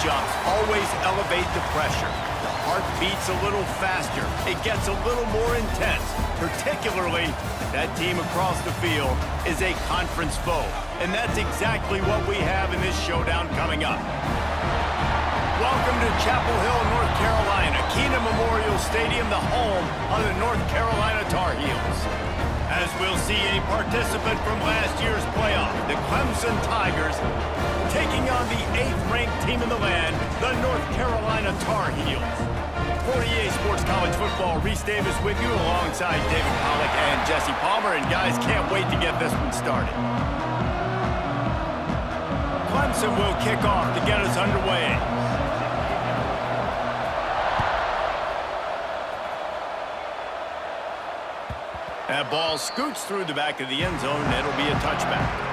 jumps always elevate the pressure. The heart beats a little faster. It gets a little more intense, particularly if that team across the field is a conference foe. And that's exactly what we have in this showdown coming up. Welcome to Chapel Hill, North Carolina, Keenan Memorial Stadium, the home of the North Carolina Tar Heels. As we'll see a participant from last year's playoff, the Clemson Tigers, taking on the 8th-ranked team in the land, the North Carolina Tar Heels. For EA Sports College Football, Reese Davis with you alongside David Pollack and Jesse Palmer. And guys, can't wait to get this one started. Clemson will kick off to get us underway. That ball scoots through the back of the end zone, and it'll be a touchback.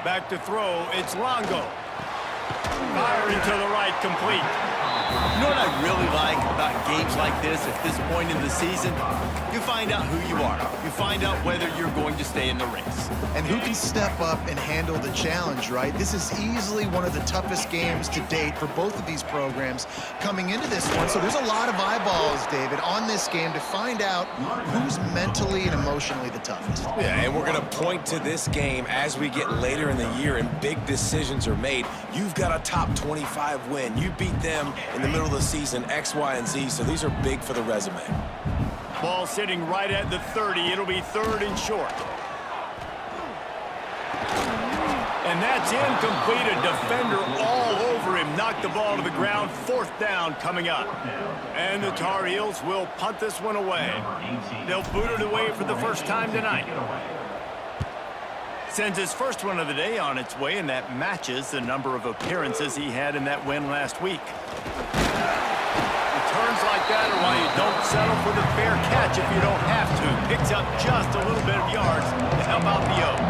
Back to throw, it's Longo. Firing to the right, complete. You know what I really like about games like this at this point in the season? You find out who you are. You find out whether you're going to stay in the race. And who can step up and handle the challenge, right? This is easily one of the toughest games to date for both of these programs coming into this one. So there's a lot of eyeballs, David, on this game to find out who's mentally and emotionally the toughest. Yeah, and we're going to point to this game as we get later in the year and big decisions are made. You've got a top 25 win. You beat them in the middle of the season, X, Y, and Z, so these are big for the resume. Ball sitting right at the 30. It'll be 3rd and short. And that's incomplete. A defender all over him. Knocked the ball to the ground. 4th down coming up. And the Tar Heels will punt this one away. They'll boot it away for the first time tonight. Sends his first one of the day on its way, and that matches the number of appearances he had in that win last week. Returns like that are why you don't settle for the fair catch if you don't have to. Picks up just a little bit of yards to help out the Oak.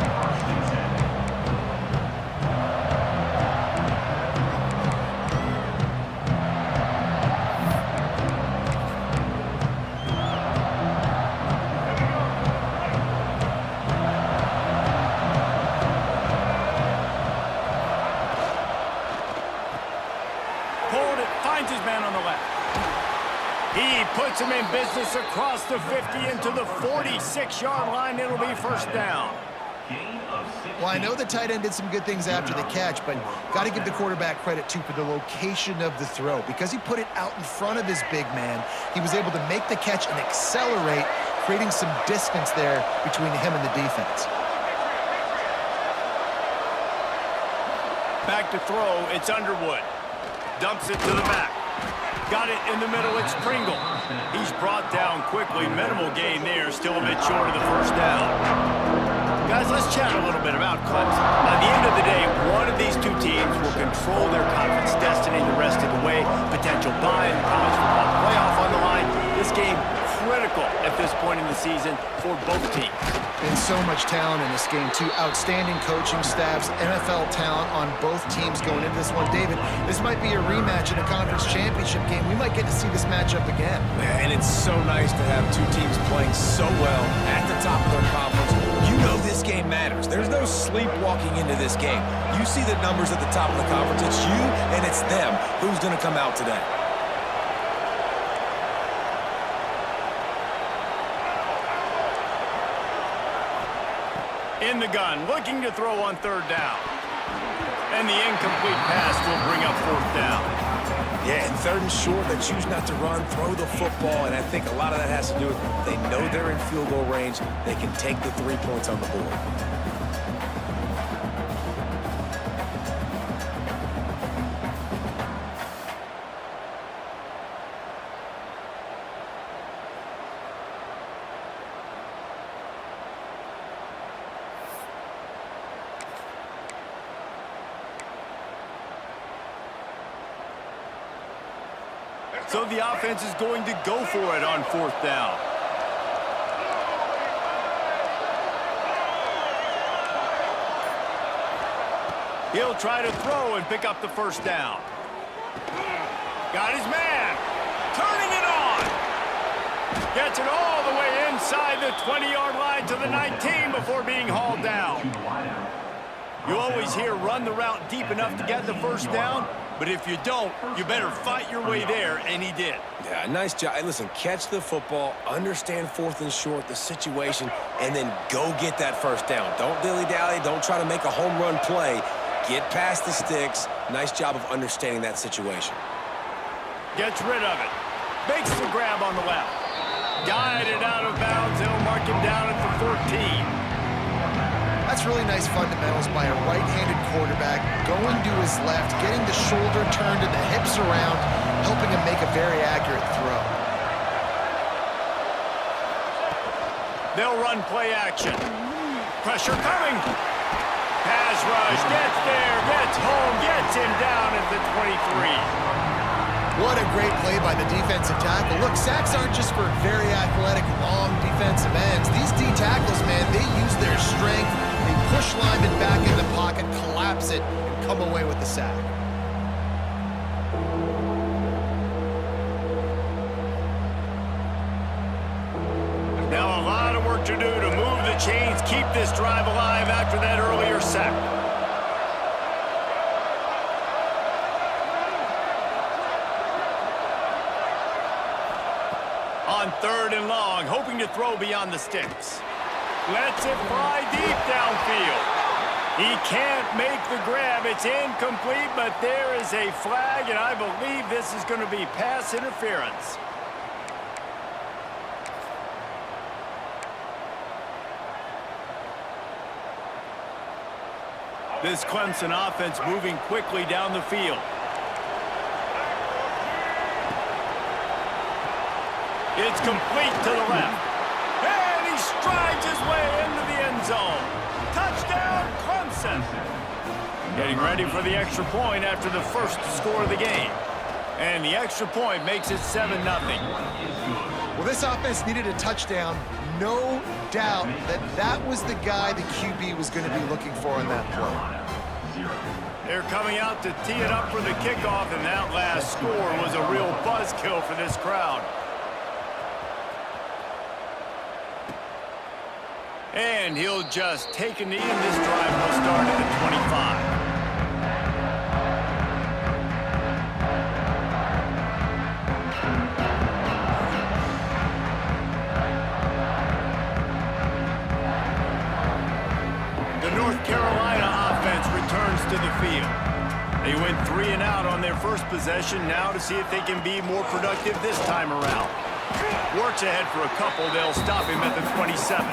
Finds his man on the left. He puts him in business across the 50 into the 46-yard line. It'll be 1st down. Well, I know the tight end did some good things after the catch, but got to give the quarterback credit, too, for the location of the throw. Because he put it out in front of his big man, he was able to make the catch and accelerate, creating some distance there between him and the defense. Back to throw, it's Underwood. Dumps it to the back. Got it in the middle, it's Pringle. He's brought down quickly. Minimal gain there, still a bit short of the 1st down. Guys, let's chat a little bit about Clemson. By the end of the day, one of these two teams will control their conference destiny the rest of the way. Potential bye in the college football playoff on the line. This game critical at this point in the season for both teams. And so much talent in this game, too. Outstanding coaching staffs, NFL talent on both teams going into this one. David, this might be a rematch in a conference championship game. We might get to see this matchup again. And it's so nice to have two teams playing so well at the top of their conference. You know this game matters. There's no sleepwalking into this game. You see the numbers at the top of the conference. It's you and it's them. Who's going to come out today? In the gun, looking to throw on 3rd down. And the incomplete pass will bring up 4th down. Yeah, and 3rd and short, they choose not to run, throw the football, and I think a lot of that has to do with they know they're in field goal range. They can take the 3 points on the board. So the offense is going to go for it on 4th down. He'll try to throw and pick up the 1st down. Got his man. Turning it on. Gets it all the way inside the 20-yard line to the 19 before being hauled down. You always hear run the route deep enough to get the 1st down, but if you don't, you better fight your way there, and he did. Yeah, nice job. Hey, listen, catch the football, understand 4th and short, the situation, and then go get that 1st down. Don't dilly-dally. Don't try to make a home run play. Get past the sticks. Nice job of understanding that situation. Gets rid of it. Makes the grab on the left. Guided out of bounds. He'll mark him down at the 14. That's really nice fundamentals by a right-handed quarterback, going to his left, getting the shoulder turned and the hips around, helping him make a very accurate throw. They'll run play action. Pressure coming. Pass rush, gets there, gets home, gets him down at the 23. What a great play by the defensive tackle. Look, sacks aren't just for very athletic, long defensive ends. These D tackles, man, they use their strength. They push linemen back in the pocket, collapse it, and come away with the sack. Now a lot of work to do to move the chains, keep this drive alive after that earlier sack. On 3rd and long, hoping to throw beyond the sticks. Lets it fly deep downfield. He can't make the grab. It's incomplete, but there is a flag, and I believe this is going to be pass interference. This Clemson offense moving quickly down the field. It's complete to the left. And he strides his way into the end zone. Touchdown, Clemson. Getting ready for the extra point after the first score of the game. And the extra point makes it 7-0. Well, this offense needed a touchdown. No doubt that was the guy the QB was going to be looking for on that play. They're coming out to tee it up for the kickoff, and that last score was a real buzzkill for this crowd. And he'll just take a knee, and this drive will start at the 25. The North Carolina offense returns to the field. They went 3 and out on their first possession, now to see if they can be more productive this time around. Works ahead for a couple, they'll stop him at the 27.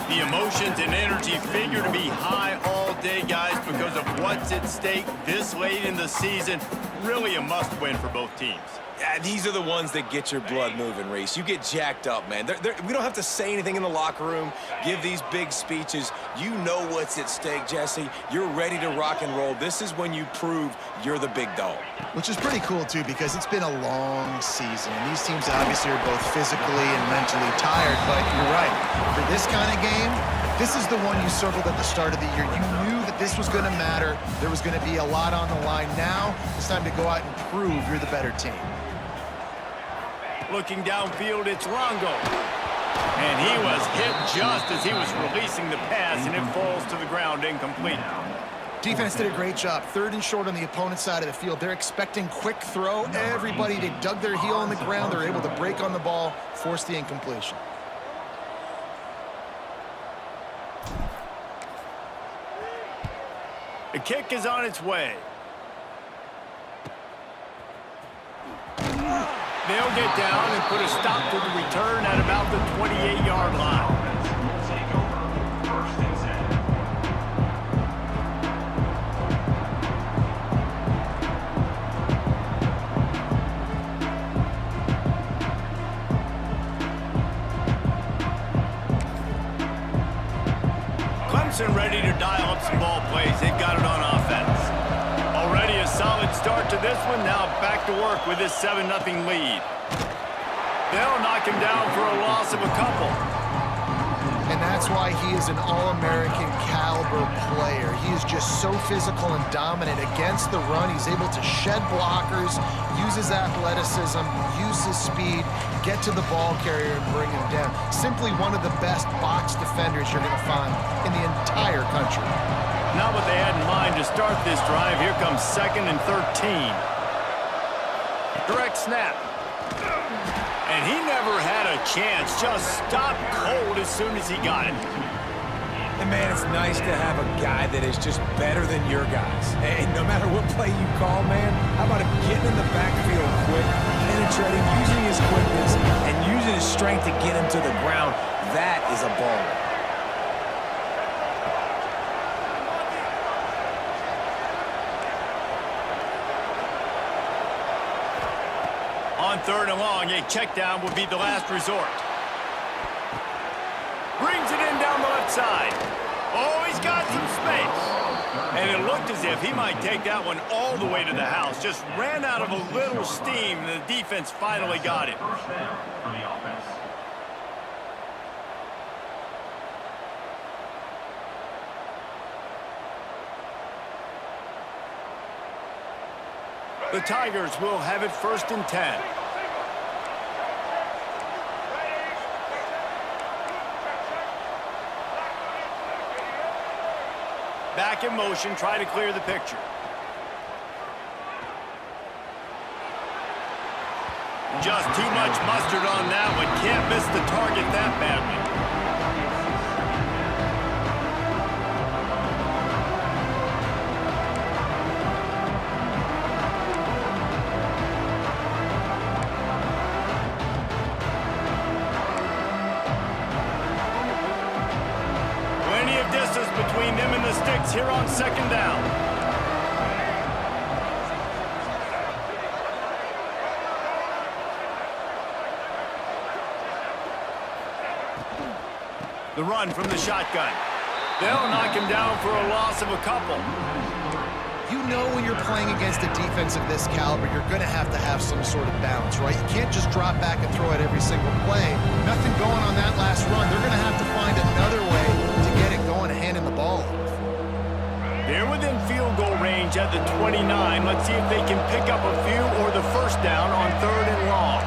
The emotions and energy figure to be high all day, guys, because of what's at stake this late in the season. Really a must-win for both teams. Yeah, these are the ones that get your blood moving, Reese. You get jacked up, man. We don't have to say anything in the locker room, give these big speeches. You know what's at stake, Jesse. You're ready to rock and roll. This is when you prove you're the big dog. Which is pretty cool, too, because it's been a long season. And these teams obviously are both physically and mentally tired. But you're right. For this kind of game, this is the one you circled at the start of the year. You knew that this was going to matter. There was going to be a lot on the line. Now it's time to go out and prove you're the better team. Looking downfield, it's Longo. And he was hit just as he was releasing the pass, and it falls to the ground incomplete. Defense did a great job. 3rd and short on the opponent's side of the field. They're expecting quick throw. Everybody, they dug their heel on the ground. They're able to break on the ball, force the incompletion. The kick is on its way. They'll get down and put a stop to the return at about the 28-yard line. Clemson ready to dial up some ball plays. They've got it on offense. Already a solid start to this one. Now back back to work with this 7-0 lead. They'll knock him down for a loss of a couple. And that's why he is an All-American caliber player. He is just so physical and dominant against the run. He's able to shed blockers, use his athleticism, use his speed, get to the ball carrier and bring him down. Simply one of the best box defenders you're going to find in the entire country. Not what they had in mind to start this drive. Here comes 2nd and 13. Direct snap. And he never had a chance. Just stopped cold as soon as he got it. And, man, it's nice to have a guy that is just better than your guys. And no matter what play you call, man, how about him getting in the backfield quick, penetrating, using his quickness, and using his strength to get him to the ground. That is a baller. On 3rd and long, a check down would be the last resort. Brings it in down the left side. Oh, he's got some space. And it looked as if he might take that one all the way to the house. Just ran out of a little steam, and the defense finally got it. The Tigers will have it 1st and 10. Back in motion, try to clear the picture. Just too much mustard on that one. Can't miss the target that badly. Distance between them and the sticks here on 2nd down. The run from the shotgun. They'll knock him down for a loss of a couple. You know when you're playing against a defense of this caliber, you're going to have some sort of balance, right? You can't just drop back and throw it every single play. Nothing going on that last run. They're going to have to find another way to get it going and handing the ball. They're within field goal range at the 29. Let's see if they can pick up a few or the 1st down on 3rd and long.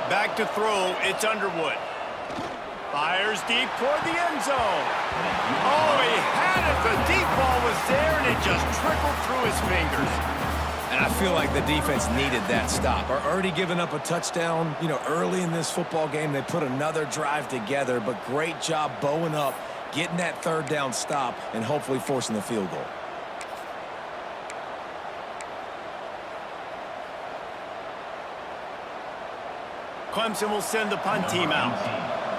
Back to throw, it's Underwood. Fires deep toward the end zone. Oh, he had it. The deep ball was there, and it just trickled through his fingers. And I feel like the defense needed that stop. Are already giving up a touchdown, early in this football game. They put another drive together, but great job bowing up, getting that 3rd down stop, and hopefully forcing the field goal. Clemson will send the punt team out.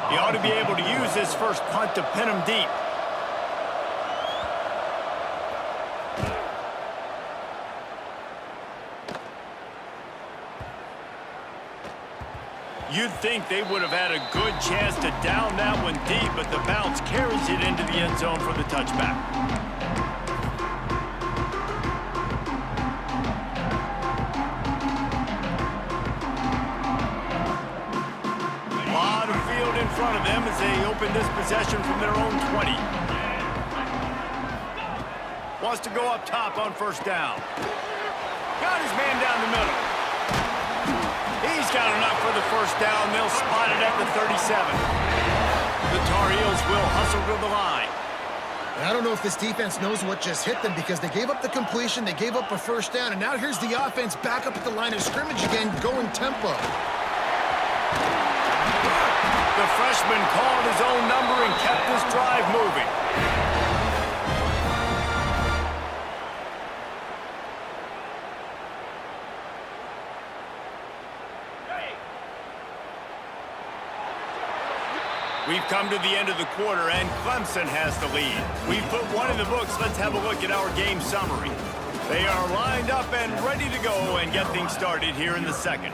He ought to be able to use this first punt to pin him deep. You'd think they would have had a good chance to down that one deep, but the bounce carries it into the end zone for the touchback. In front of them as they open this possession from their own 20. Wants to go up top on 1st down. Got his man down the middle. He's got enough for the 1st down. They'll spot it at the 37. The Tar Heels will hustle to the line. And I don't know if this defense knows what just hit them because they gave up the completion, they gave up a 1st down, and now here's the offense back up at the line of scrimmage again, going tempo. The freshman called his own number and kept this drive moving. We've come to the end of the quarter, and Clemson has the lead. We've put one in the books. Let's have a look at our game summary. They are lined up and ready to go and get things started here in the 2nd.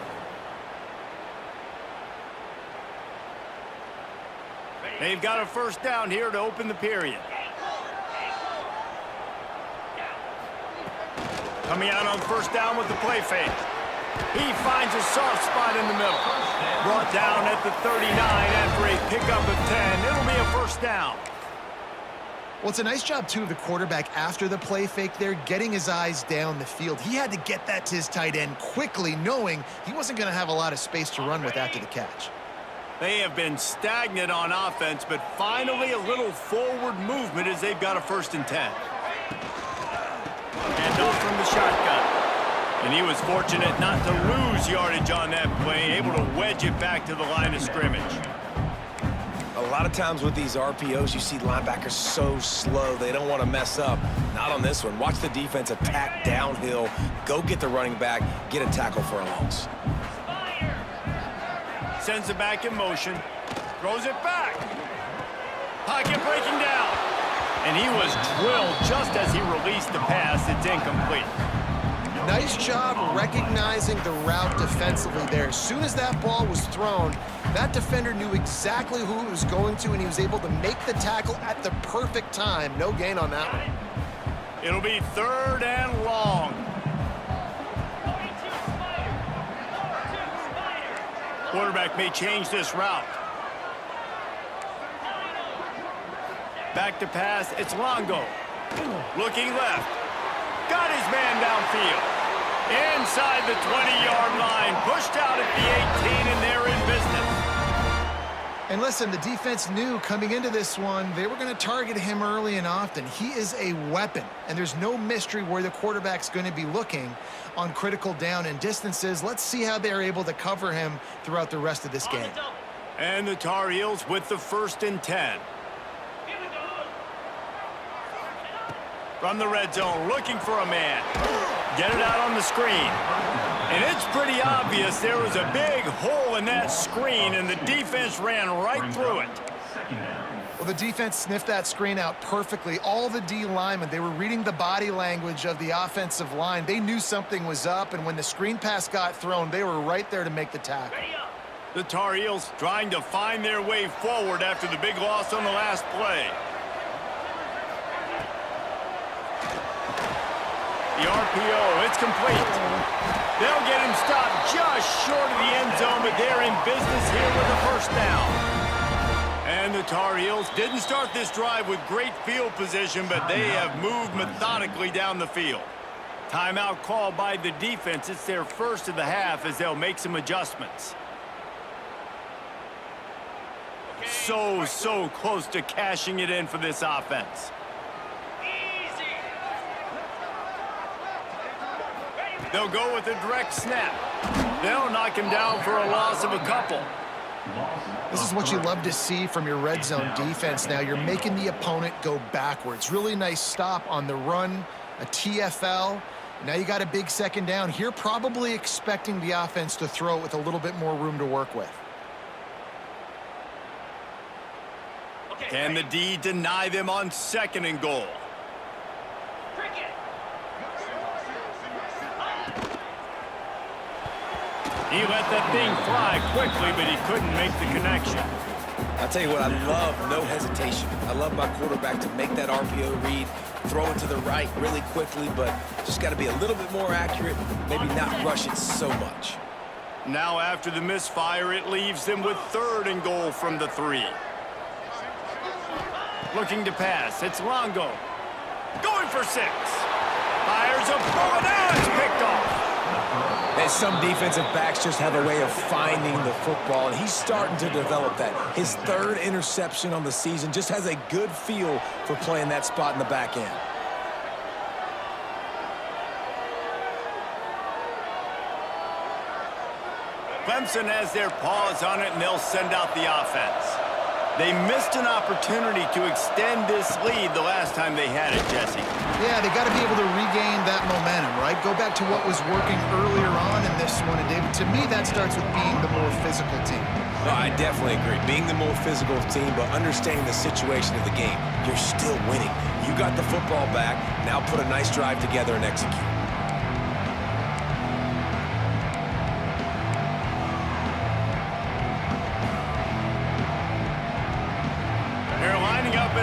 They've got a first down here to open the period. Coming out on first down with the play fake. He finds a soft spot in the middle. Brought down at the 39 after a pickup of 10. It'll be a first down. Well, it's a nice job, too, of the quarterback after the play fake there, getting his eyes down the field. He had to get that to his tight end quickly, knowing he wasn't going to have a lot of space to run with after the catch. They have been stagnant on offense, but finally a little forward movement as they've got a 1st and 10. And off from the shotgun. And he was fortunate not to lose yardage on that play, able to wedge it back to the line of scrimmage. A lot of times with these RPOs, you see linebackers so slow, they don't want to mess up. Not on this one. Watch the defense attack downhill, go get the running back, get a tackle for a loss. Sends it back in motion. Throws it back. Pocket breaking down. And he was drilled just as he released the pass. It's incomplete. Nice job recognizing the route defensively there. As soon as that ball was thrown, that defender knew exactly who it was going to, and he was able to make the tackle at the perfect time. No gain on that one. It'll be 3rd and long. Quarterback may change this route. Back to pass, it's Longo. Looking left. Got his man downfield. Inside the 20-yard line. Pushed out at the 18, and they're in business. And listen, the defense knew coming into this one, they were going to target him early and often. He is a weapon, and there's no mystery where the quarterback's going to be looking on critical down and distances. Let's see how they're able to cover him throughout the rest of this game. And the Tar Heels with the 1st and 10. From the red zone, looking for a man. Get it out on the screen. And it's pretty obvious there was a big hole in that screen, and the defense ran right through it. Well, the defense sniffed that screen out perfectly. All the D linemen, they were reading the body language of the offensive line. They knew something was up, and when the screen pass got thrown, they were right there to make the tackle. The Tar Heels trying to find their way forward after the big loss on the last play. The RPO, it's complete. They'll get him stopped just short of the end zone, but they're in business here with a first down. And the Tar Heels didn't start this drive with great field position, but they have moved methodically down the field. Timeout called by the defense. It's their first of the half as they'll make some adjustments. So close to cashing it in for this offense. They'll go with a direct snap. They'll knock him down for a loss of a couple. This is what you love to see from your red zone defense now. You're making the opponent go backwards. Really nice stop on the run, a TFL. Now you got a big 2nd down. Here probably expecting the offense to throw it with a little bit more room to work with. Can the D deny them on 2nd and goal? He let that thing fly quickly, but he couldn't make the connection. I'll tell you what, I love no hesitation. I love my quarterback to make that RPO read, throw it to the right really quickly, but just got to be a little bit more accurate, maybe not rush it so much. Now after the misfire, it leaves them with 3rd and goal from the 3. Looking to pass, it's Longo. Going for 6. Fires a bullet, now it's picked off. And some defensive backs just have a way of finding the football, and he's starting to develop that. His 3rd interception on the season, just has a good feel for playing that spot in the back end. Clemson has their paws on it, and they'll send out the offense. They missed an opportunity to extend this lead the last time they had it, Jesse. Yeah, they got to be able to regain that momentum, right? Go back to what was working earlier on in this one. And David, to me, that starts with being the more physical team. No, I definitely agree. Being the more physical team, but understanding the situation of the game. You're still winning. You got the football back. Now put a nice drive together and execute.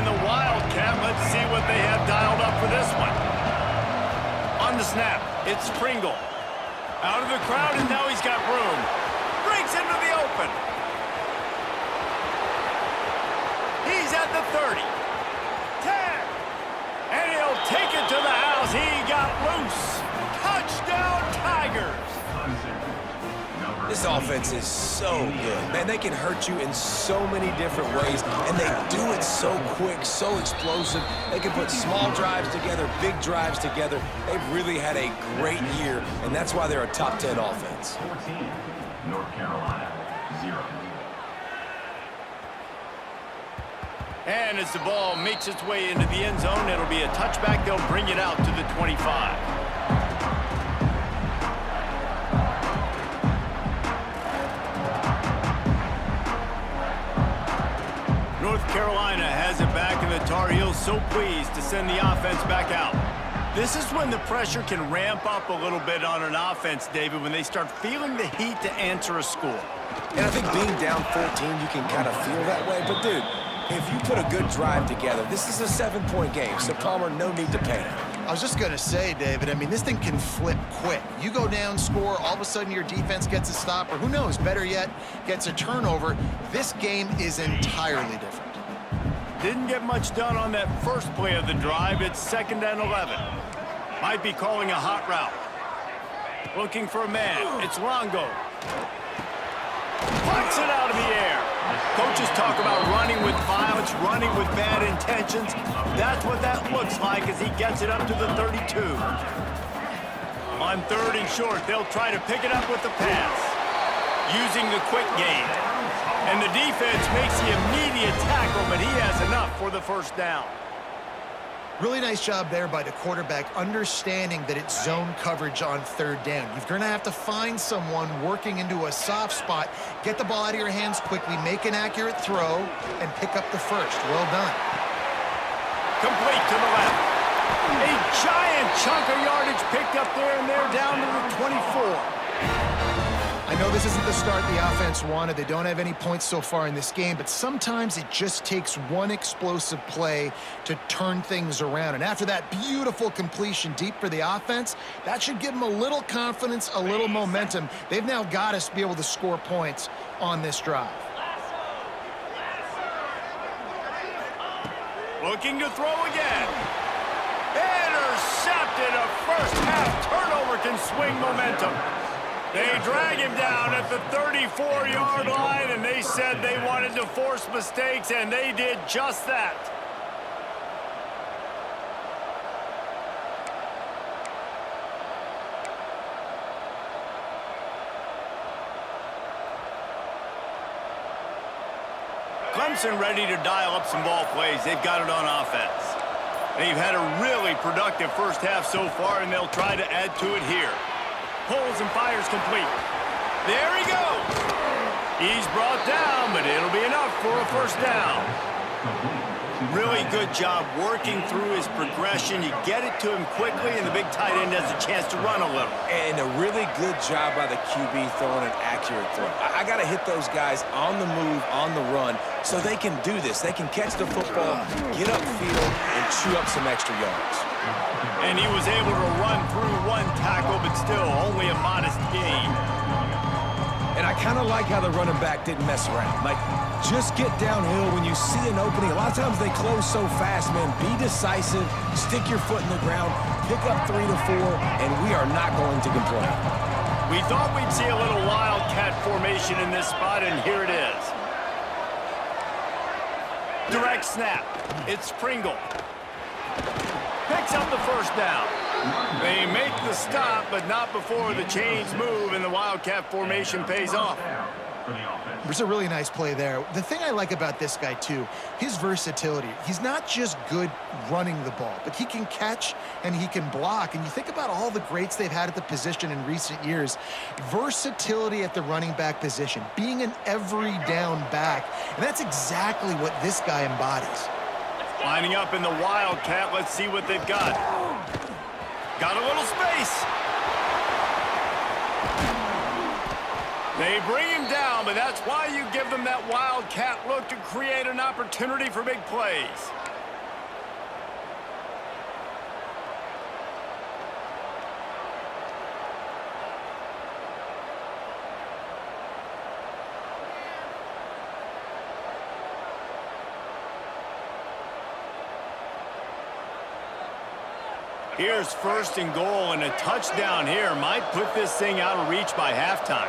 in the Wildcat. Let's see what they have dialed up for this one. On the snap, it's Pringle. Out of the crowd, and now he's got room. Breaks into the open. He's at the 30. 10. And he'll take it to the house. He got loose. Touchdown, Tigers. This offense is so good. Man, they can hurt you in so many different ways, and they do it so quick, so explosive. They can put small drives together, big drives together. They've really had a great year, and that's why they're a top 10 offense. 14, North Carolina, 0. And as the ball makes its way into the end zone, it'll be a touchback. They'll bring it out to the 25. North Carolina has it back, and the Tar Heels so pleased to send the offense back out. This is when the pressure can ramp up a little bit on an offense, David, when they start feeling the heat to answer a score. And I think being down 14, you can kind of feel that way. But, dude, if you put a good drive together, this is a 7-point game. So, Palmer, no need to panic. I was just going to say, David, I mean, this thing can flip quick. You go down, score, all of a sudden your defense gets a stop, or who knows, better yet, gets a turnover. This game is entirely different. Didn't get much done on that first play of the drive. It's 2nd and 11. Might be calling a hot route. Looking for a man. It's Longo. Puts it out of the air. Coaches talk about running with violence, running with bad intentions. That's what that looks like as he gets it up to the 32. On 3rd and short, they'll try to pick it up with the pass. Using the quick game. And the defense makes the immediate tackle, but he has enough for the first down. Really nice job there by the quarterback, understanding that it's zone coverage on 3rd down. You're going to have to find someone working into a soft spot, get the ball out of your hands quickly, make an accurate throw, and pick up the first. Well done. Complete to the left. A giant chunk of yardage picked up there, and they're down to the 24. I know this isn't the start the offense wanted. They don't have any points so far in this game, but sometimes it just takes one explosive play to turn things around. And after that beautiful completion deep for the offense, that should give them a little confidence, a little momentum. They've now got us to be able to score points on this drive. Looking to throw again. Intercepted. A first half turnover can swing momentum. They drag him down at the 34-yard line, and they said they wanted to force mistakes, and they did just that. Clemson ready to dial up some ball plays. They've got it on offense. They've had a really productive first half so far, and they'll try to add to it here. Pulls and fires complete. There he goes. He's brought down, but it'll be enough for a first down. Really good job working through his progression. You get it to him quickly, and the big tight end has a chance to run a little. And a really good job by the QB throwing an accurate throw. I got to hit those guys on the move, on the run, so they can do this. They can catch the football, get upfield, and chew up some extra yards. And he was able to run through one tackle, but still only a modest gain. And I kind of like how the running back didn't mess around. Like, just get downhill when you see an opening. A lot of times they close so fast, man. Be decisive, stick your foot in the ground, pick up 3 to 4, and we are not going to complain. We thought we'd see a little wildcat formation in this spot, and here it is. Direct snap. It's Pringle. Picks up the first down. They make the stop, but not before the chains move and the wildcat formation pays off. There's a really nice play there. The thing I like about this guy, too, his versatility. He's not just good running the ball, but he can catch and he can block. And you think about all the greats they've had at the position in recent years. Versatility at the running back position, being an every down back. And that's exactly what this guy embodies. Lining up in the wildcat, let's see what they've got. Got a little space. They bring him down, but that's why you give them that wildcat look to create an opportunity for big plays. Here's 1st and goal, and a touchdown here might put this thing out of reach by halftime.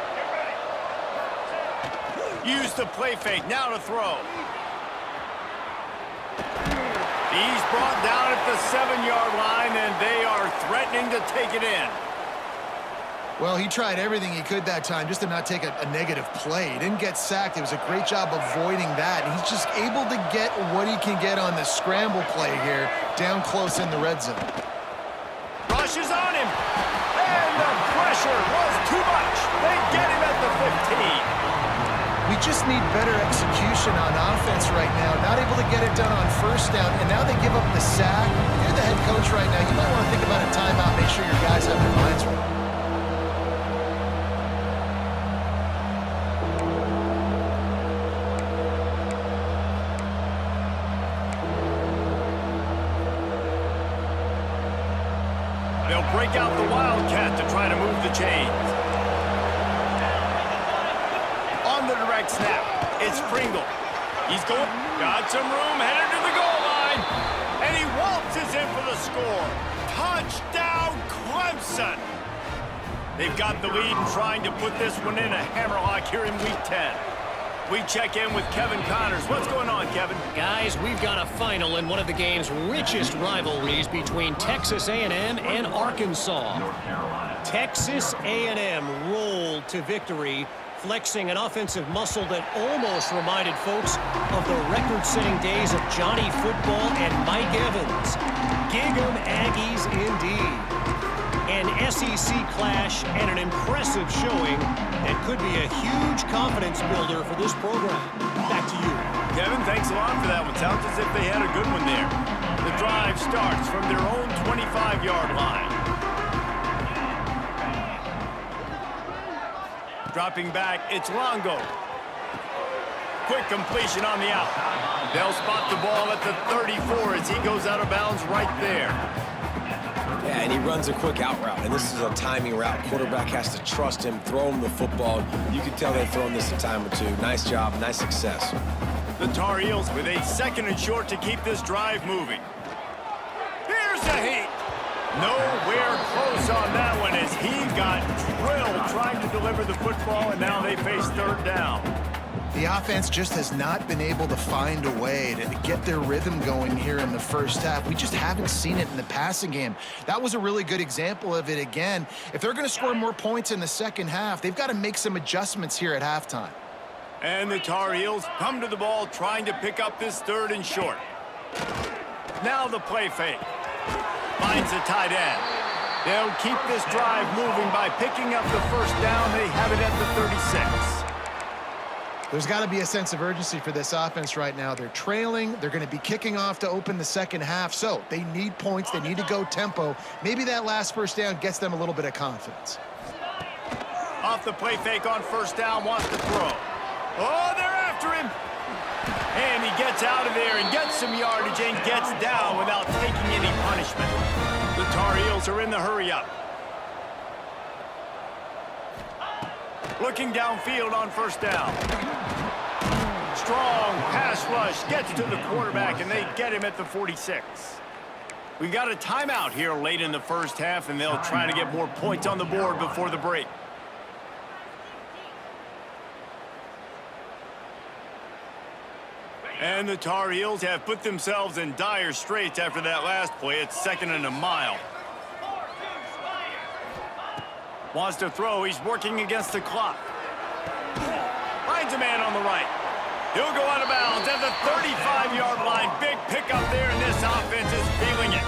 Use the play fake, now to throw. He's brought down at the 7-yard line, and they are threatening to take it in. Well, he tried everything he could that time just to not take a negative play. He didn't get sacked. It was a great job avoiding that. And he's just able to get what he can get on the scramble play here down close in the red zone. Rushes on him, and the pressure was too much. They get him at the 15. We just need better execution on offense right now. Not able to get it done on 1st down, and now they give up the sack. If you're the head coach right now, you might want to think about a timeout, make sure your guys have their minds right. They'll break out the Wildcat to try to move the chains. On the direct snap, it's Pringle. He's going, got some room, headed to the goal line, and he waltzes in for the score. Touchdown, Clemson! They've got the lead and trying to put this one in a hammerlock here in Week 10. We check in with Kevin Connors. What's going on, Kevin? Guys, we've got a final in one of the game's richest rivalries between Texas A&M and Arkansas. Texas A&M rolled to victory, flexing an offensive muscle that almost reminded folks of the record-setting days of Johnny Football and Mike Evans. Gig 'em Aggies indeed. An SEC clash and an impressive showing that could be a huge confidence builder for this program. Back to you. Kevin, thanks a lot for that one. Sounds as if they had a good one there. The drive starts from their own 25-yard line. Dropping back, it's Longo. Quick completion on the out. They'll spot the ball at the 34 as he goes out of bounds right there. Yeah, and he runs a quick out route, and this is a timing route. Quarterback has to trust him, throw him the football. You can tell they've thrown this a time or two. Nice job, nice success. The Tar Heels with a 2nd and short to keep this drive moving. Here's a heat. Nowhere close on that one as he got drilled trying to deliver the football, and now they face 3rd down. The offense just has not been able to find a way to get their rhythm going here in the 1st half. We just haven't seen it in the passing game. That was a really good example of it again. If they're going to score more points in the 2nd half, they've got to make some adjustments here at halftime. And the Tar Heels come to the ball trying to pick up this 3rd and short. Now the play fake. Finds a tight end. They'll keep this drive moving by picking up the 1st down. They have it at the 36. There's got to be a sense of urgency for this offense right now. They're trailing. They're going to be kicking off to open the 2nd half. So they need points. They need to go tempo. Maybe that last 1st down gets them a little bit of confidence. Off the play fake on 1st down, wants to throw. Oh, they're after him. And he gets out of there and gets some yardage and gets down without taking any punishment. The Tar Heels are in the hurry-up. Looking downfield on 1st down. Strong pass rush gets to the quarterback, and they get him at the 46. We got a timeout here late in the 1st half, and they'll try to get more points on the board before the break. And the Tar Heels have put themselves in dire straits after that last play. It's 2nd and a mile. Wants to throw. He's working against the clock. Finds a man on the right. He'll go out of bounds at the 35-yard line. Big pickup there, and this offense is feeling it.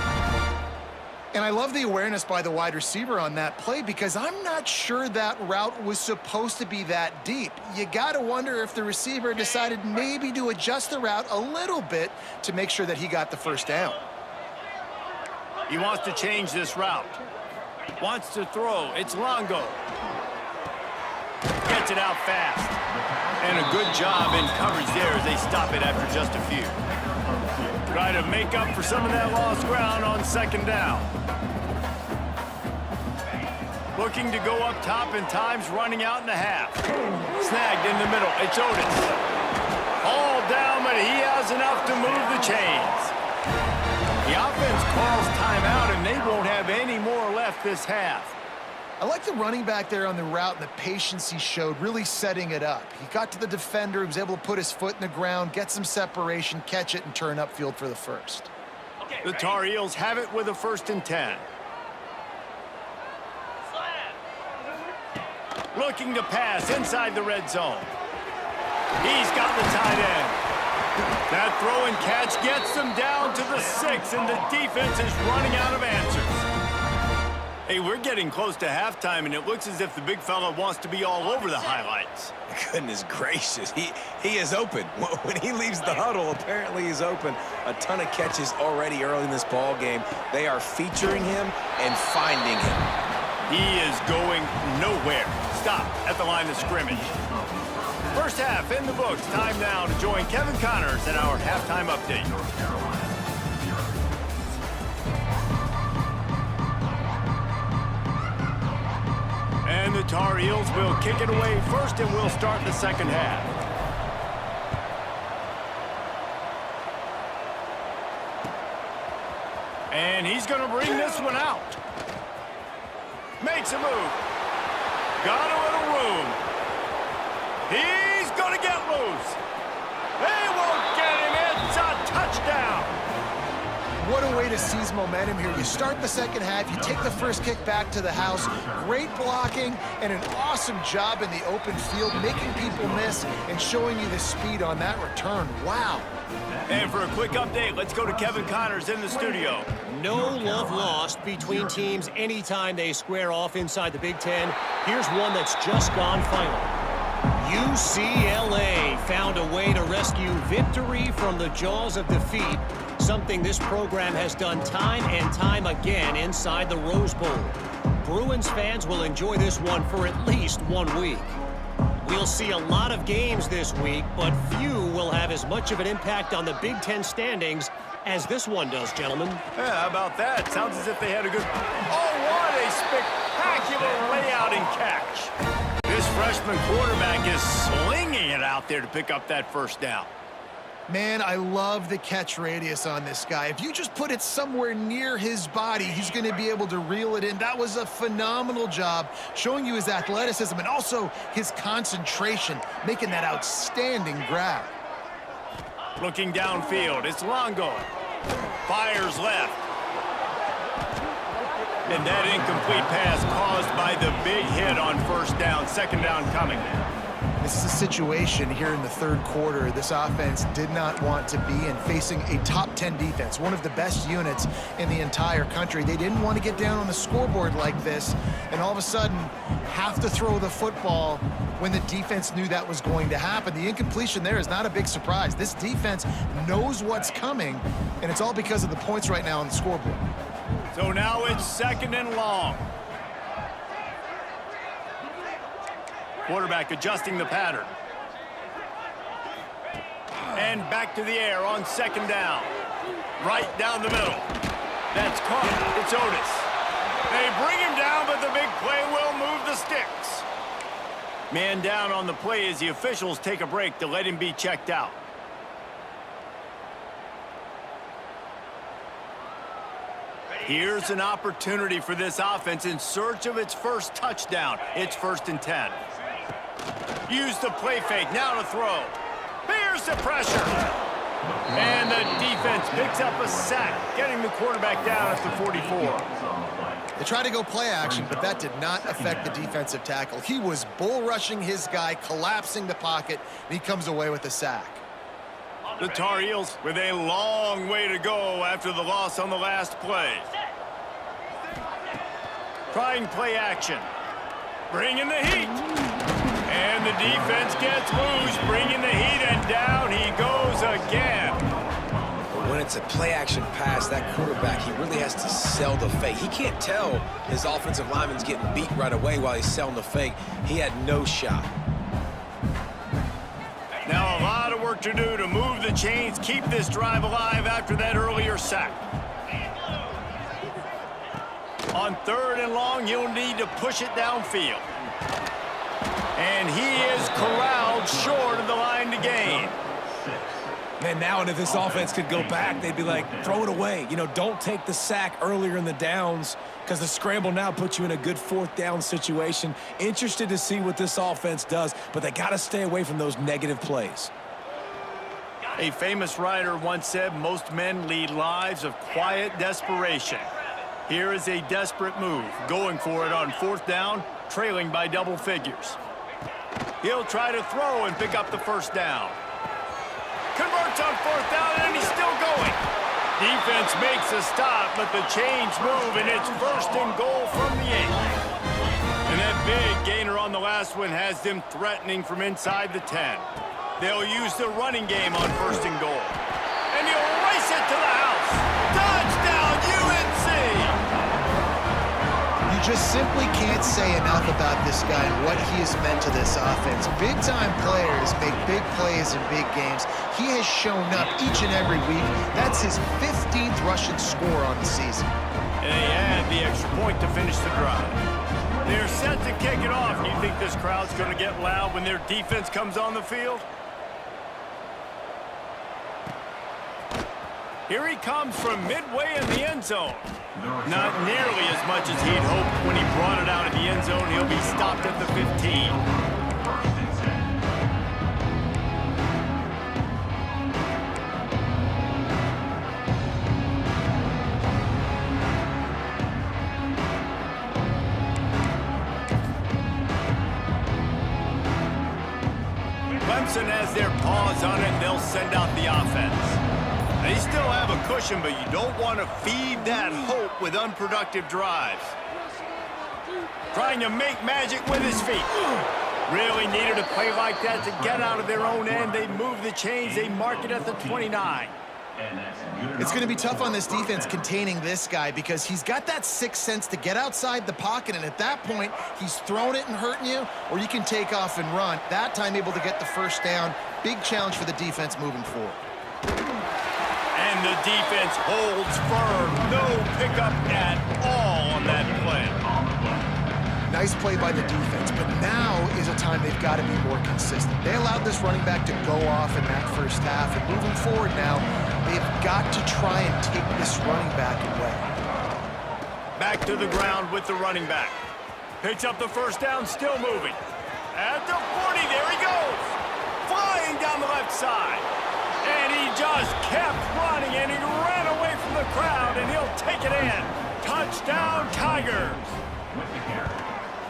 And I love the awareness by the wide receiver on that play because I'm not sure that route was supposed to be that deep. You got to wonder if the receiver decided maybe to adjust the route a little bit to make sure that he got the 1st down. He wants to change this route. Wants to throw. It's Longo. Gets it out fast. And a good job in coverage there as they stop it after just a few. Try to make up for some of that lost ground on 2nd down. Looking to go up top, and time's running out in the half. Snagged in the middle. It's Otis. All down, but he has enough to move the chains. The offense calls timeout, and and they won't have any more left this half. I like the running back there on the route and the patience he showed, really setting it up. He got to the defender, he was able to put his foot in the ground, get some separation, catch it, and turn upfield for the first. The Tar Heels have it with a 1st and 10. Looking to pass inside the red zone. He's got the tight end. That throw and catch gets them down to the 6, and the defense is running out of answers. Hey, we're getting close to halftime, and it looks as if the big fella wants to be all over the highlights. Goodness gracious, he is open. When he leaves the huddle, apparently he's open. A ton of catches already early in this ball game. They are featuring him and finding him. He is going nowhere. Stop at the line of scrimmage. First half in the books. Time now to join Kevin Connors in our halftime update. And the Tar Heels will kick it away first, and we'll start the second half. And he's going to bring this one out. Makes a move. Got a little room. He's going to get loose. They won't get him. It's a touchdown. What a way to seize momentum here. You start the second half, you take the first kick back to the house. Great blocking and an awesome job in the open field, making people miss and showing you the speed on that return. Wow. And for a quick update, let's go to Kevin Connors in the studio. No love lost between teams anytime they square off inside the Big Ten. Here's one that's just gone final. UCLA found a way to rescue victory from the jaws of defeat, something this program has done time and time again inside the Rose Bowl. Bruins fans will enjoy this one for at least 1 week. We'll see a lot of games this week, but few will have as much of an impact on the Big Ten standings as this one does, gentlemen. Yeah, how about that? Sounds as if they had a good... Oh, what a spectacular layout and catch. This freshman quarterback is slinging it out there to pick up that first down. Man, I love the catch radius on this guy. If you just put it somewhere near his body, he's going to be able to reel it in. That was a phenomenal job, showing you his athleticism and also his concentration, making that outstanding grab. Looking downfield, it's Longo. Fires left. And that incomplete pass caused by the big hit on first down. Second down coming. This is a situation here in the third quarter this offense did not want to be in, facing a top 10 defense, one of the best units in the entire country. They didn't want to get down on the scoreboard like this and all of a sudden have to throw the football when the defense knew that was going to happen. The incompletion there is not a big surprise. This defense knows what's coming, and it's all because of the points right now on the scoreboard. So now it's 2nd and long. Quarterback adjusting the pattern. And back to the air on 2nd down. Right down the middle. That's caught. It's Otis. They bring him down, but the big play will move the sticks. Man down on the play as the officials take a break to let him be checked out. Here's an opportunity for this offense in search of its first touchdown. It's 1st and 10. Use the play fake, now to throw. Here's the pressure. And the defense picks up a sack, getting the quarterback down at the 44. They tried to go play action, but that did not affect the defensive tackle. He was bull rushing his guy, collapsing the pocket, and he comes away with a sack. The Tar Heels with a long way to go after the loss on the last play. Trying play action. Bringing the heat. And the defense gets loose, bringing the heat, and down he goes again. When it's a play-action pass, that quarterback, he really has to sell the fake. He can't tell his offensive lineman's getting beat right away while he's selling the fake. He had no shot. Now a lot of work to do to move the chains, keep this drive alive after that earlier sack. On 3rd and long, you'll need to push it downfield. And he is corralled short of the line to gain. Man, now and if this offense could go back, they'd be like, throw it away. You know, don't take the sack earlier in the downs because the scramble now puts you in a good fourth down situation. Interested to see what this offense does, but they got to stay away from those negative plays. A famous writer once said most men lead lives of quiet desperation. Here is a desperate move, going for it on fourth down, trailing by double figures. He'll try to throw and pick up the first down. Converts on fourth down, and he's still going. Defense makes a stop, but the chains move, and it's first and goal from the 8. And that big gainer on the last one has them threatening from inside the 10. They'll use the running game on first and goal. And he'll race it to the house. Touchdown, UNC! You just simply can't say enough about this guy and what he has meant to this offense. Big-time players make big plays in big games. He has shown up each and every week. That's his 15th rushing score on the season. And they add the extra point to finish the drive. They're set to kick it off. Do you think this crowd's going to get loud when their defense comes on the field? Here he comes from midway in the end zone. Not nearly as much as he'd hoped when he brought it out of the end zone. He'll be stopped at the 15. Clemson has their paws on it, and they'll send out the offense. They still have a cushion, but you don't want to feed that hope with unproductive drives. Trying to make magic with his feet. Really needed a play like that to get out of their own end. They move the chains. They mark it at the 29. It's going to be tough on this defense containing this guy because he's got that sixth sense to get outside the pocket, and at that point, he's throwing it and hurting you, or you can take off and run. That time able to get the first down. Big challenge for the defense moving forward. And the defense holds firm. No pickup at all on that play. Nice play by the defense, but now is a time they've got to be more consistent. They allowed this running back to go off in that first half, and moving forward now, they've got to try and take this running back away. Back to the ground with the running back. Picks up the first down, still moving. At the 40, there he goes. Flying down the left side. And he just kept running, and he ran away from the crowd, and he'll take it in. Touchdown, Tigers.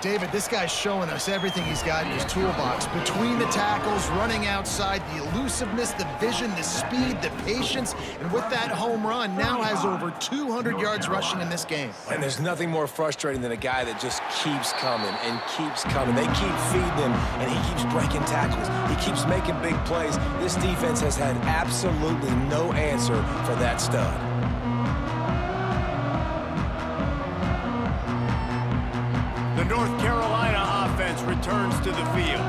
David, this guy's showing us everything he's got in his toolbox. Between the tackles, running outside, the elusiveness, the vision, the speed, the patience, and with that home run, now has over 200 yards rushing in this game. And there's nothing more frustrating than a guy that just keeps coming and keeps coming. They keep feeding him, and he keeps breaking tackles. He keeps making big plays. This defense has had absolutely no answer for that stud. The North Carolina offense returns to the field.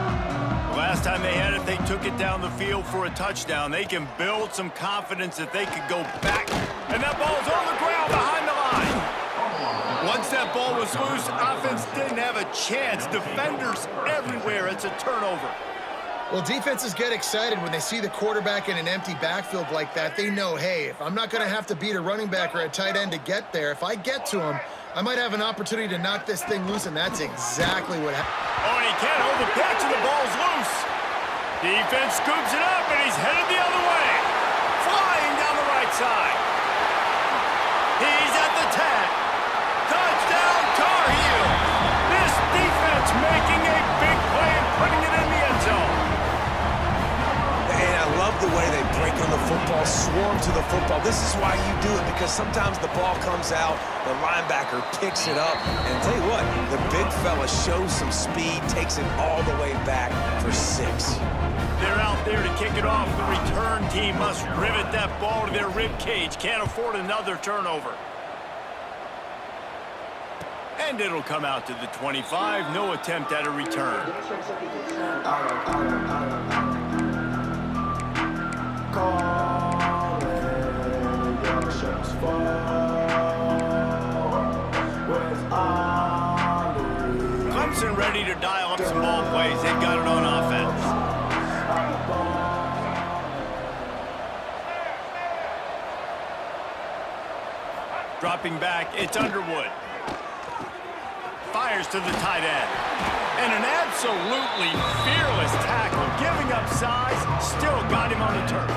The last time they had it, they took it down the field for a touchdown. They can build some confidence that they could go back. And that ball's on the ground behind the line. Once that ball was loose, offense didn't have a chance. Defenders everywhere. It's a turnover. Well, defenses get excited when they see the quarterback in an empty backfield like that. They know, hey, if I'm not going to have to beat a running back or a tight end to get there, if I get to him, I might have an opportunity to knock this thing loose, and that's exactly what happened. Oh, and he can't hold the pitch, and the ball's loose. Defense scoops it up, and he's headed the other way. Flying down the right side. He's at the 10. Touchdown, Tar Heels. This defense making a big play and putting it in the end zone. And I love the way they break on the football, swarm to the football. This is why you do it, because sometimes the ball comes out, the linebacker picks it up, and tell you what, the big fella shows some speed, takes it all the way back for 6. They're out there to kick it off. The return team must rivet that ball to their rib cage. Can't afford another turnover. And it'll come out to the 25. No attempt at a return. Clemson ready to dial up some ball plays. They've got it on offense. Dropping back, it's Underwood. Fires to the tight end. And an absolutely fearless tackle, giving up size, still got him on the turf.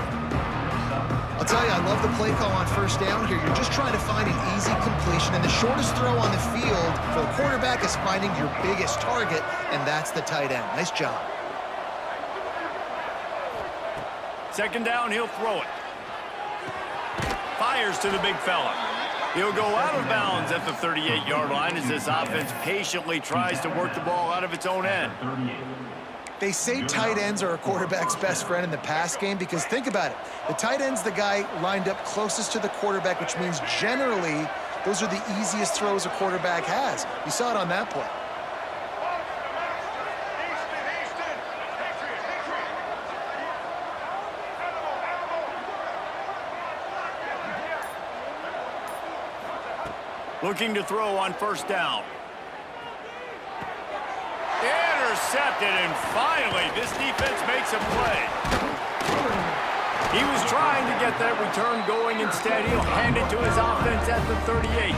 I'll tell you, I love the play call on first down here. You're just trying to find an easy completion, and the shortest throw on the field for the quarterback is finding your biggest target, and that's the tight end. Nice job. Second down, he'll throw it. Fires to the big fella. He'll go out of bounds at the 38-yard line as this offense patiently tries to work the ball out of its own end. They say tight ends are a quarterback's best friend in the pass game because think about it. The tight end's the guy lined up closest to the quarterback, which means generally those are the easiest throws a quarterback has. You saw it on that play. Looking to throw on first down. Intercepted, and finally, this defense makes a play. He was trying to get that return going. Instead, he'll hand it to his offense at the 38.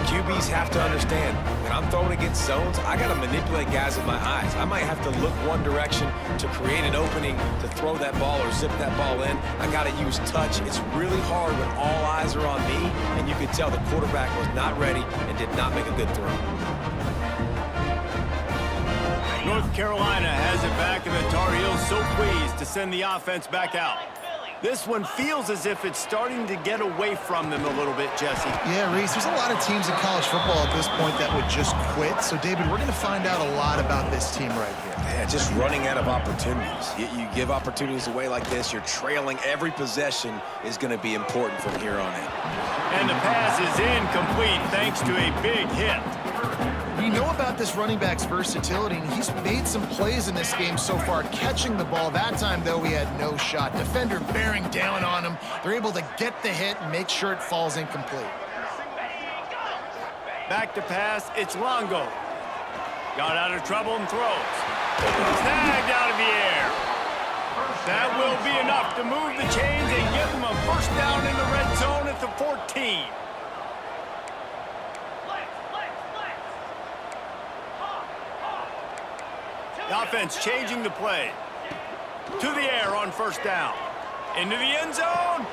QBs have to understand, when I'm throwing against zones, I got to manipulate guys with my eyes. I might have to look one direction to create an opening to throw that ball or zip that ball in. I got to use touch. It's really hard when all eyes are on me, and you could tell the quarterback was not ready and did not make a good throw. North Carolina has it back, and the Tar Heels so pleased to send the offense back out. This one feels as if it's starting to get away from them a little bit, Jesse. Yeah, Reese, there's a lot of teams in college football at this point that would just quit. So, David, we're going to find out a lot about this team right here. Yeah, just running out of opportunities. You give opportunities away like this, you're trailing. Every possession is going to be important from here on in. And the pass is incomplete thanks to a big hit. We know about this running back's versatility, and he's made some plays in this game so far, catching the ball. That time, though, he had no shot. Defender bearing down on him. They're able to get the hit and make sure it falls incomplete. Back to pass, it's Longo. Got out of trouble and throws. Snagged out of the air. That will be enough to move the chains and give them a first down in the red zone at the 14. The offense changing the play. To the air on first down. Into the end zone.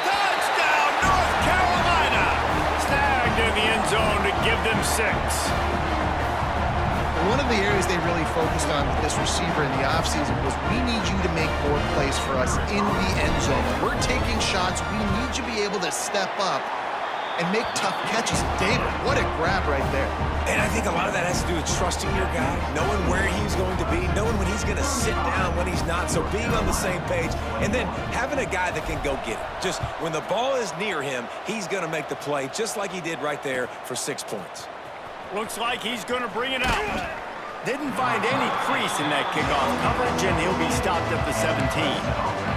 Touchdown, North Carolina! Snagged in the end zone to give them 6. One of the areas they really focused on with this receiver in the offseason was we need you to make more plays for us in the end zone. When we're taking shots, we need you to be able to step up and make tough catches. David, what a grab right there. And I think a lot of that has to do with trusting your guy, knowing where he's going to be, knowing when he's going to sit down, when he's not, so being on the same page, and then having a guy that can go get it. Just when the ball is near him, he's going to make the play, just like he did right there for 6 points. Looks like he's going to bring it out. Didn't find any crease in that kickoff coverage, and he'll be stopped at the 17.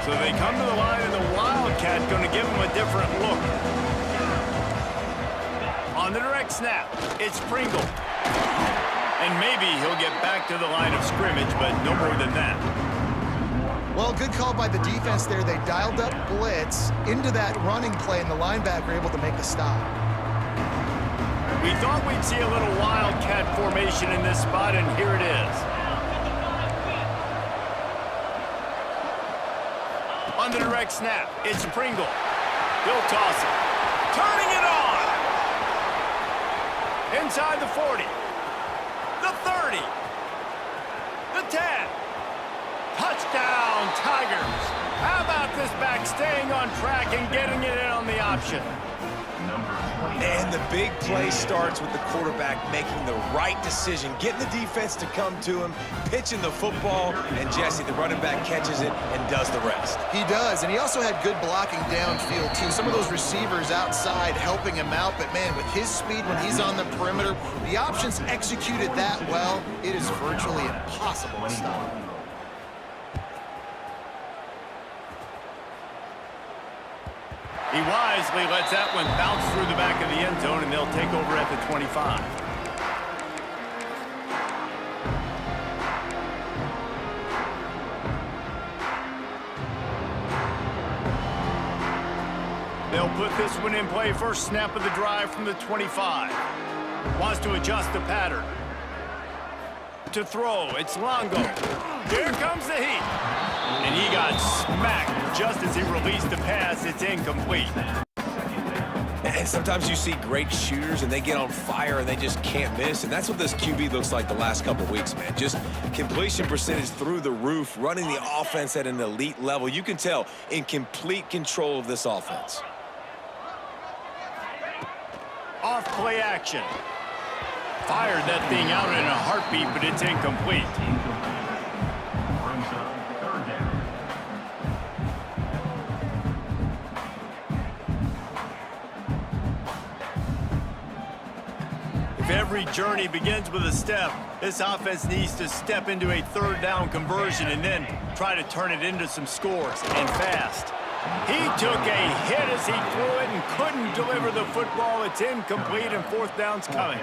So they come to the line, and the Wildcat going to give him a different look. On the direct snap, it's Pringle. And maybe he'll get back to the line of scrimmage, but no more than that. Well, good call by the defense there. They dialed up blitz into that running play, and the linebacker able to make the stop. We thought we'd see a little Wildcat formation in this spot, and here it is. On the direct snap, it's Pringle. He'll toss it. Turning it on! Inside the 40. The 30. The 10. Touchdown, Tigers. How about this back staying on track and getting it in on the option? And the big play starts with the quarterback making the right decision, getting the defense to come to him, pitching the football, and Jesse, the running back, catches it and does the rest. He does, and he also had good blocking downfield, too. Some of those receivers outside helping him out, but, man, with his speed when he's on the perimeter, the options executed that well, it is virtually impossible to stop. He wisely lets that one bounce through the back of the end zone, and they'll take over at the 25. They'll put this one in play. First snap of the drive from the 25. Wants to adjust the pattern. To throw, it's Longo. Here comes the heat. And he got smacked just as he released the pass. It's incomplete. And sometimes you see great shooters and they get on fire and they just can't miss. And that's what this QB looks like the last couple of weeks, man. Just completion percentage through the roof, running the offense at an elite level. You can tell in complete control of this offense. Off play action. Fired that thing out in a heartbeat, but it's incomplete. Brings up third down. If every journey begins with a step, this offense needs to step into a third down conversion and then try to turn it into some scores, and fast. He took a hit as he threw it and couldn't deliver the football. It's incomplete, and fourth down's coming.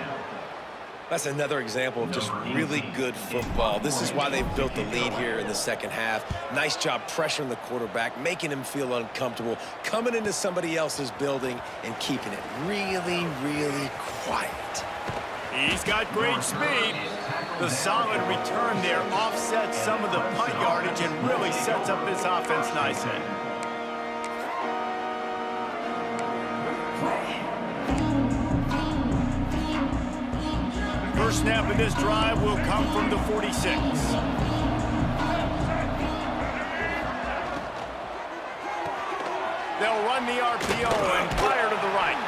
That's another example of just really good football. This is why they've built the lead here in the second half. Nice job pressuring the quarterback, making him feel uncomfortable, coming into somebody else's building and keeping it really, really quiet. He's got great speed. The solid return there offsets some of the punt yardage and really sets up this offense nicely. First snap of this drive will come from the 46. They'll run the RPO and fire to the right.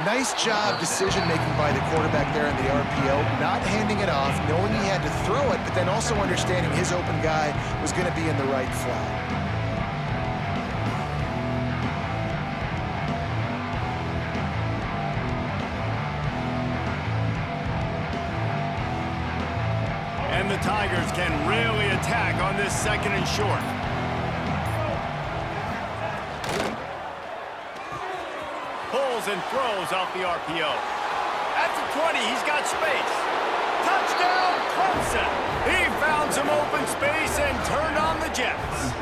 Nice job decision-making by the quarterback there in the RPO, not handing it off, knowing he had to throw it, but then also understanding his open guy was going to be in the right flat. And the Tigers can really attack on this second and short. Pulls and throws off the RPO. At the 20, he's got space. Touchdown, Clemson. He found some open space and turned on the Jets.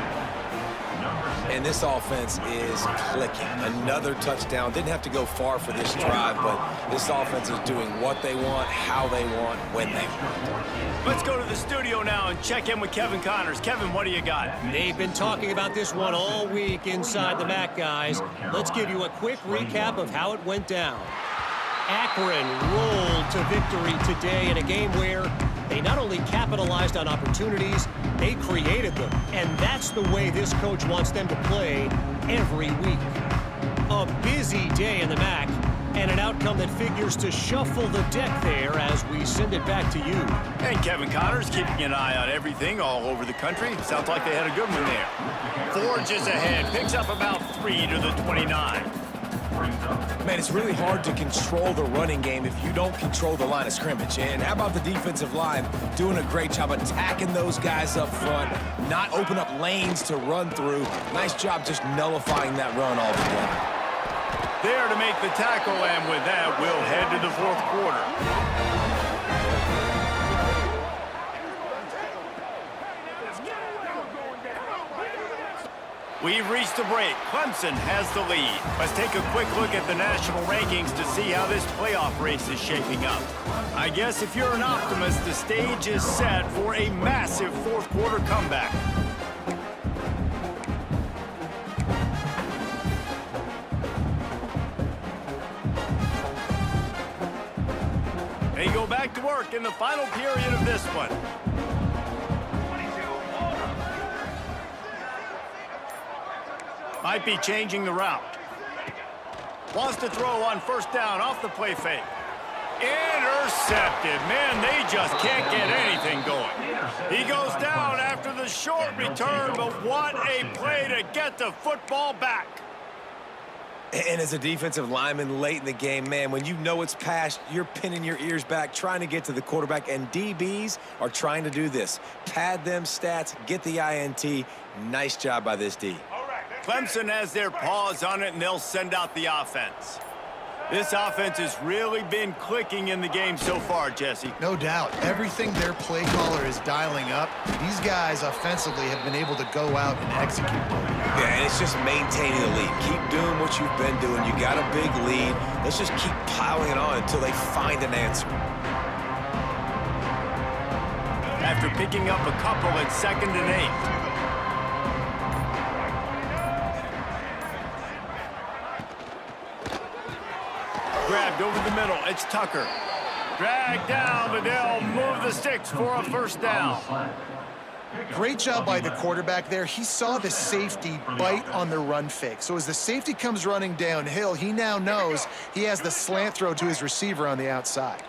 And this offense is clicking. Another touchdown. Didn't have to go far for this drive, but this offense is doing what they want, how they want, when they want. Let's go to the studio now and check in with Kevin Connors. Kevin, what do you got? They've been talking about this one all week inside the MAC, guys. Let's give you a quick recap of how it went down. Akron rolled to victory today in a game where they not only capitalized on opportunities, they created them. And that's the way this coach wants them to play every week. A busy day in the MAC, and an outcome that figures to shuffle the deck there as we send it back to you. And Kevin Connors keeping an eye on everything all over the country. Sounds like they had a good one there. Forges ahead, picks up about 3 to the 29. Man, it's really hard to control the running game if you don't control the line of scrimmage. And how about the defensive line doing a great job attacking those guys up front, not open up lanes to run through. Nice job just nullifying that run altogether. There to make the tackle, and with that, we'll head to the fourth quarter. We've reached the break. Clemson has the lead. Let's take a quick look at the national rankings to see how this playoff race is shaping up. I guess if you're an optimist, the stage is set for a massive fourth quarter comeback. They go back to work in the final period of this one. Might be changing the route. Wants to throw on first down off the play fake. Intercepted. Man, they just can't get anything going. He goes down after the short return, but what a play to get the football back. And as a defensive lineman late in the game, man, when you know it's past, you're pinning your ears back, trying to get to the quarterback, and DBs are trying to do this. Pad them stats, get the INT. Nice job by this D. Clemson has their paws on it, and they'll send out the offense. This offense has really been clicking in the game so far, Jesse. No doubt. Everything their play caller is dialing up, these guys offensively have been able to go out and execute. Yeah, and it's just maintaining the lead. Keep doing what you've been doing. You got a big lead. Let's just keep piling it on until they find an answer. After picking up a couple at 2nd and 8. Grabbed over the middle. It's Tucker. Dragged down, but they'll move the sticks for a first down. Great job by the quarterback there. He saw the safety bite on the run fake. So as the safety comes running downhill, he now knows he has the slant throw to his receiver on the outside.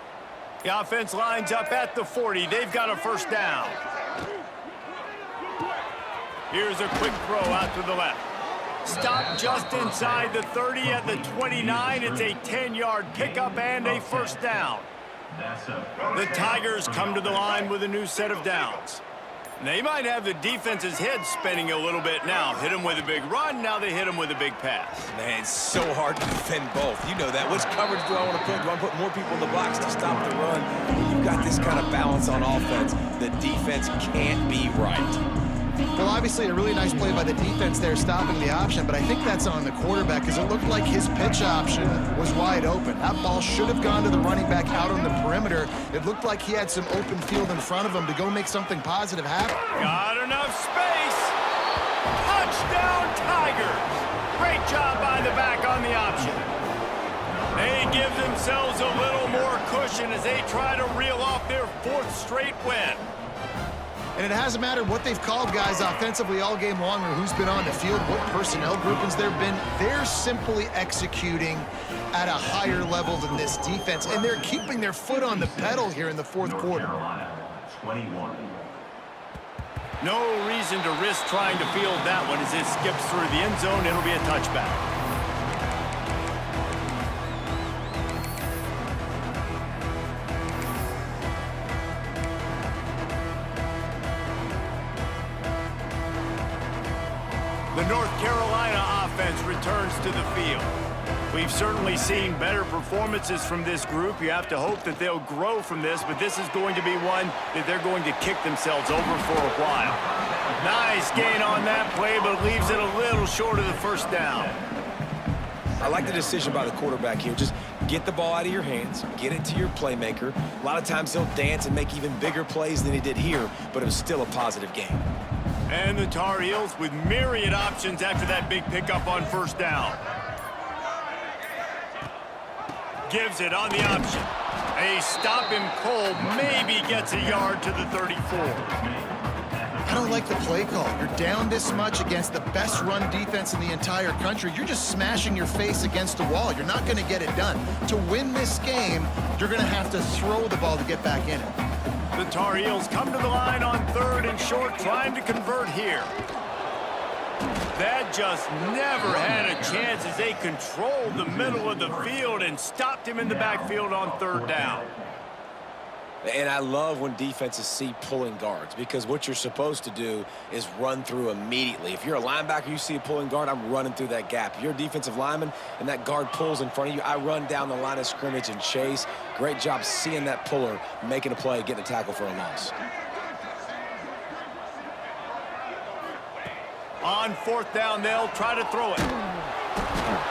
The offense lines up at the 40. They've got a first down. Here's a quick throw out to the left. Stop just inside the 30 at the 29. It's a 10-yard pickup and a first down. The Tigers come to the line with a new set of downs. They might have the defense's head spinning a little bit now. Hit them with a big run, now they hit them with a big pass. Man, it's so hard to defend both. You know that. Which coverage do I want to put? Do I put more people in the box to stop the run? When you've got this kind of balance on offense, the defense can't be right. Well, obviously a really nice play by the defense there stopping the option, but I think that's on the quarterback because it looked like his pitch option was wide open. That ball should have gone to the running back out on the perimeter. It looked like he had some open field in front of him to go make something positive happen. Got enough space. Touchdown Tigers. Great job by the back on the option. They give themselves a little more cushion as they try to reel off their 4th straight win. And it hasn't mattered what they've called guys offensively all game long or who's been on the field, what personnel groupings there have been. They're simply executing at a higher level than this defense, and they're keeping their foot on the pedal here in the 4th quarter. No reason to risk trying to field that one as it skips through the end zone. It'll be a touchback. The North Carolina offense returns to the field. We've certainly seen better performances from this group. You have to hope that they'll grow from this, but this is going to be one that they're going to kick themselves over for a while. Nice gain on that play, but leaves it a little short of the first down. I like the decision by the quarterback here. Just get the ball out of your hands, get it to your playmaker. A lot of times he'll dance and make even bigger plays than he did here, but it was still a positive game. And the Tar Heels with myriad options after that big pickup on first down. Gives it on the option. They stop him cold, maybe gets a yard to the 34. I don't like the play call. You're down this much against the best run defense in the entire country. You're just smashing your face against the wall. You're not going to get it done. To win this game, you're going to have to throw the ball to get back in it. The Tar Heels come to the line on 3rd and short, trying to convert here. That just never had a chance as they controlled the middle of the field and stopped him in the backfield on 3rd down. And I love when defenses see pulling guards because what you're supposed to do is run through immediately. If you're a linebacker, you see a pulling guard, I'm running through that gap. If you're a defensive lineman and that guard pulls in front of you, I run down the line of scrimmage and chase. Great job seeing that puller, making a play, getting a tackle for a loss. On 4th down, they'll try to throw it.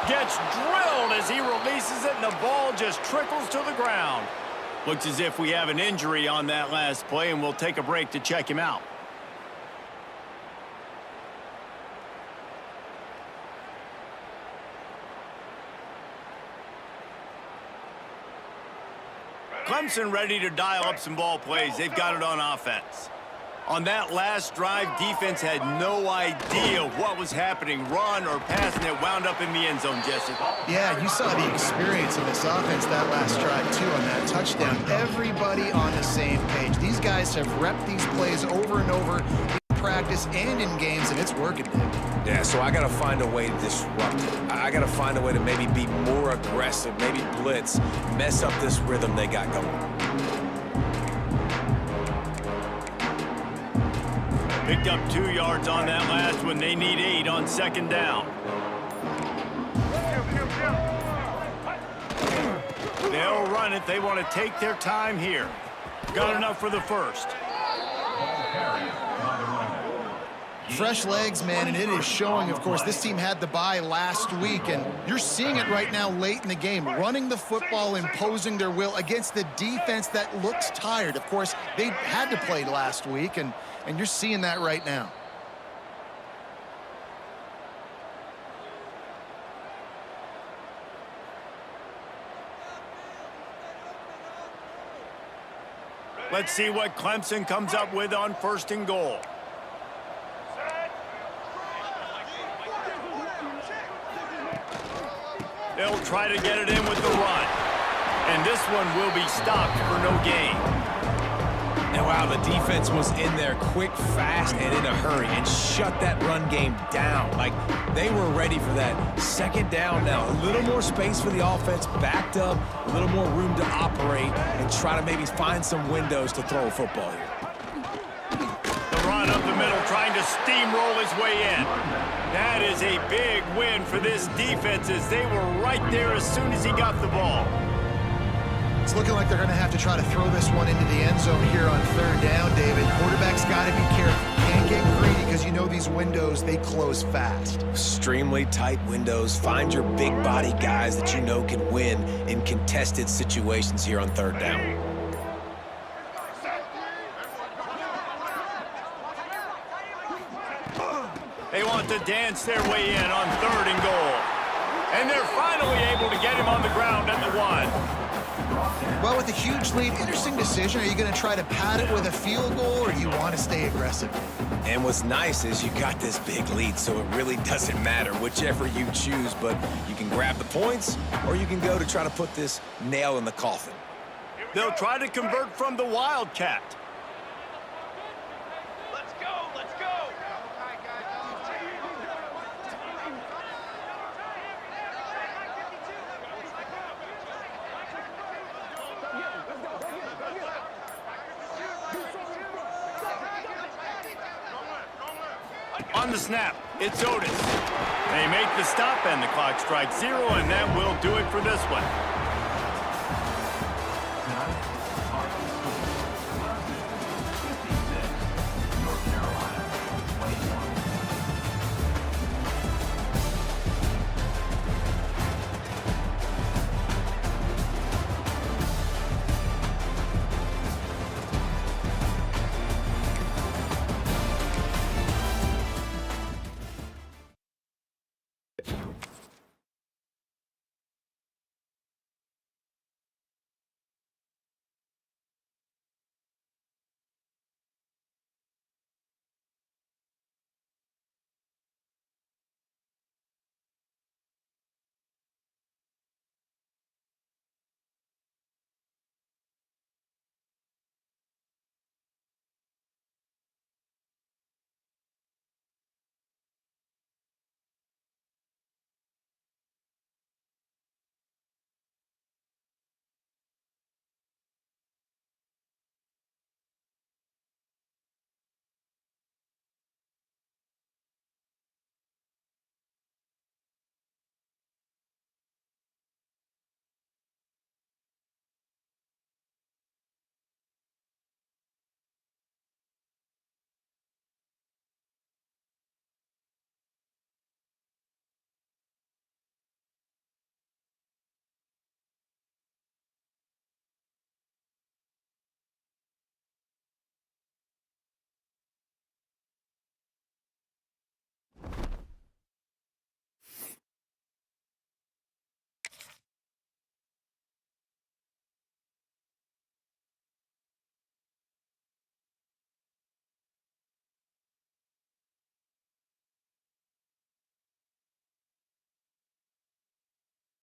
Gets drilled as he releases it, and the ball just trickles to the ground. Looks as if we have an injury on that last play, and we'll take a break to check him out. Clemson ready to dial up some ball plays. They've got it on offense. On that last drive, defense had no idea what was happening, run or pass, and it wound up in the end zone, Jesse. Yeah, you saw the experience of this offense that last drive, too, on that touchdown. Everybody on the same page. These guys have repped these plays over and over in practice and in games, and it's working. Yeah, so I got to find a way to disrupt it. I got to find a way to maybe be more aggressive, maybe blitz, mess up this rhythm they got going. Picked up 2 yards on that last one. They need 8 on second down. They'll run it. They want to take their time here. Got enough for the first. Fresh legs, man, and it is showing, of course. This team had the bye last week, and you're seeing it right now late in the game. Running the football, imposing their will against the defense that looks tired. Of course, they had to play last week, and you're seeing that right now. Let's see what Clemson comes up with on 1st and goal. They'll try to get it in with the run. And this one will be stopped for no gain. And wow, the defense was in there quick, fast, and in a hurry and shut that run game down. Like, they were ready for that. Second down now. A little more space for the offense, backed up, a little more room to operate and try to maybe find some windows to throw a football here. The run up the middle, trying to steamroll his way in. That is a big win for this defense as they were right there as soon as he got the ball. It's looking like they're going to have to try to throw this one into the end zone here on 3rd down, David. Quarterback's got to be careful. Can't get greedy because you know these windows, they close fast. Extremely tight windows. Find your big body guys that you know can win in contested situations here on 3rd down. They want to dance their way in on 3rd and goal. And they're finally able to get him on the ground at the 1. Well, with a huge lead, interesting decision. Are you going to try to pad it with a field goal, or do you want to stay aggressive? And what's nice is you got this big lead, so it really doesn't matter whichever you choose, but you can grab the points, or you can go to try to put this nail in the coffin. They'll try to convert from the Wildcat. Let's go, let's go. On the snap, it's Otis. They make the stop, and the clock strikes 0, and that will do it for this one.